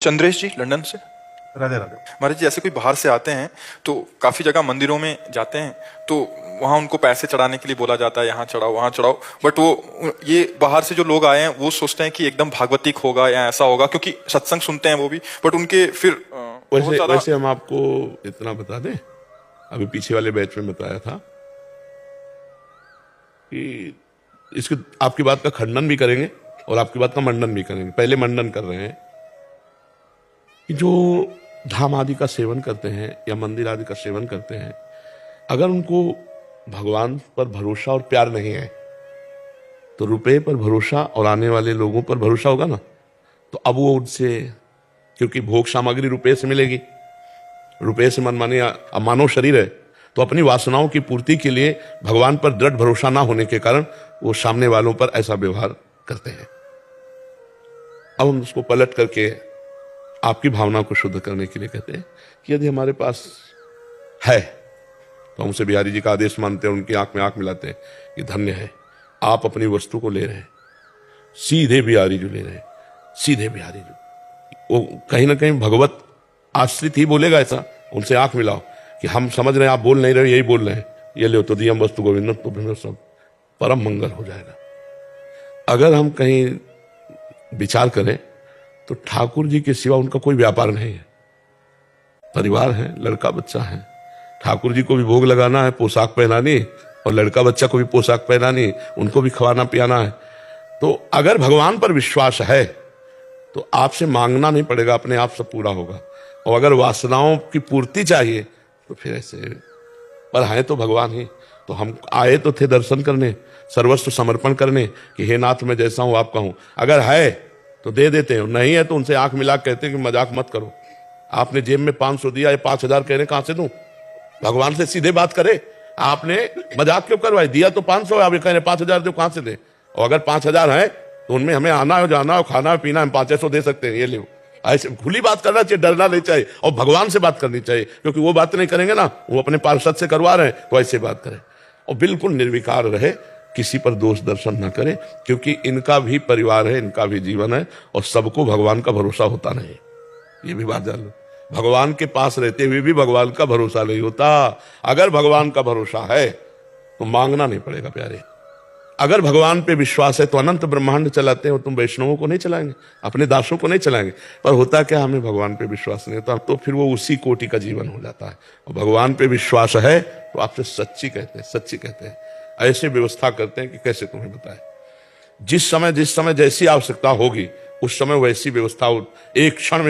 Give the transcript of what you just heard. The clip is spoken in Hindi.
चंद्रेश जी लंदन से। राधे राधे। महाराज जी, ऐसे कोई बाहर से आते हैं तो काफी जगह मंदिरों में जाते हैं तो वहां उनको पैसे चढ़ाने के लिए बोला जाता है, यहाँ चढ़ाओ वहां चढ़ाओ, बट वो ये बाहर से जो लोग आए हैं वो सोचते हैं कि एकदम भागवतिक होगा या ऐसा होगा, क्योंकि सत्संग सुनते हैं वो भी, बट उनके फिर वैसे हम आपको इतना बता दें, अभी पीछे वाले बैच में बताया था कि इसके आपकी बात का खंडन भी करेंगे और आपकी बात का मंडन भी करेंगे। पहले मंडन कर रहे हैं कि जो धाम आदि का सेवन करते हैं या मंदिर आदि का सेवन करते हैं, अगर उनको भगवान पर भरोसा और प्यार नहीं है तो रुपए पर भरोसा और आने वाले लोगों पर भरोसा होगा ना, तो अब वो उनसे, क्योंकि भोग सामग्री रुपए से मिलेगी, रुपए से मनमाने, अब मानव शरीर है तो अपनी वासनाओं की पूर्ति के लिए भगवान पर दृढ़ भरोसा ना होने के कारण वो सामने वालों पर ऐसा व्यवहार करते हैं। अब हम उसको पलट करके आपकी भावना को शुद्ध करने के लिए कहते हैं कि यदि हमारे पास है तो हम उसे बिहारी जी का आदेश मानते हैं, उनकी आंख में आंख मिलाते हैं कि धन्य है आप अपनी वस्तु को ले रहे हैं, सीधे बिहारी जी ले रहे हैं, सीधे बिहारी जी। वो कहीं ना कहीं भगवत आश्रित ही बोलेगा ऐसा, उनसे आंख मिलाओ कि हम समझ रहे हैं आप बोल नहीं रहे, यही बोल रहे हैं, ये ले तो दियम वस्तु गोविंद तो सब परम मंगल हो जाएगा। अगर हम कहीं विचार करें तो ठाकुर जी के सिवा उनका कोई व्यापार नहीं है। परिवार है, लड़का बच्चा है, ठाकुर जी को भी भोग लगाना है, पोशाक पहनानी, और लड़का बच्चा को भी पोशाक पहनानी, उनको भी खवाना पियाना है। तो अगर भगवान पर विश्वास है तो आपसे मांगना नहीं पड़ेगा, अपने आप सब पूरा होगा। और अगर वासनाओं की पूर्ति चाहिए तो फिर ऐसे, पर है तो भगवान ही। तो हम आए तो थे दर्शन करने, सर्वस्व समर्पण करने कि हे नाथ मैं जैसा हूं आपका हूं। अगर है तो दे देते हैं, नहीं है तो उनसे आंख मिला कहते हैं कि मजाक मत करो, आपने जेब में 500 दिया, 5,000 कह रहे कहां से दूं? भगवान से सीधे बात करे, आपने मजाक क्यों करवाई? दिया तो 500, आप कह रहे 5,000 दो, कहां से दे? और अगर 5,000 है तो उनमें हमें आना है, जाना है, खाना है, पीना, हम 500 दे सकते हैं, ये ले। ऐसे खुली बात करना चाहिए, डरना नहीं चाहिए, और भगवान से बात करनी चाहिए, क्योंकि वो बात नहीं करेंगे ना, वो अपने पार्षद से करवा रहे हैं, तो ऐसे बात करें और बिल्कुल निर्विकार रहे, किसी पर दोष दर्शन न करें, क्योंकि इनका भी परिवार है, इनका भी जीवन है, और सबको भगवान का भरोसा होता नहीं, ये भी बात जान लो। भगवान के पास रहते हुए भी भगवान का भरोसा नहीं होता। अगर भगवान का भरोसा है तो मांगना नहीं पड़ेगा प्यारे। अगर भगवान पे विश्वास है तो अनंत ब्रह्मांड चलाते हो, तुम वैष्णवों को नहीं चलाएंगे, अपने दासों को नहीं चलाएंगे। पर होता क्या, हमें भगवान पे विश्वास नहीं होता, तो फिर वो उसी कोटि का जीवन हो जाता है। और भगवान पे विश्वास है तो आपसे सच्ची कहते हैं, सच्ची कहते हैं, ऐसे व्यवस्था करते हैं कि कैसे तुम्हें बताएं। जिस समय जैसी आवश्यकता होगी उस समय वैसी व्यवस्था एक क्षण में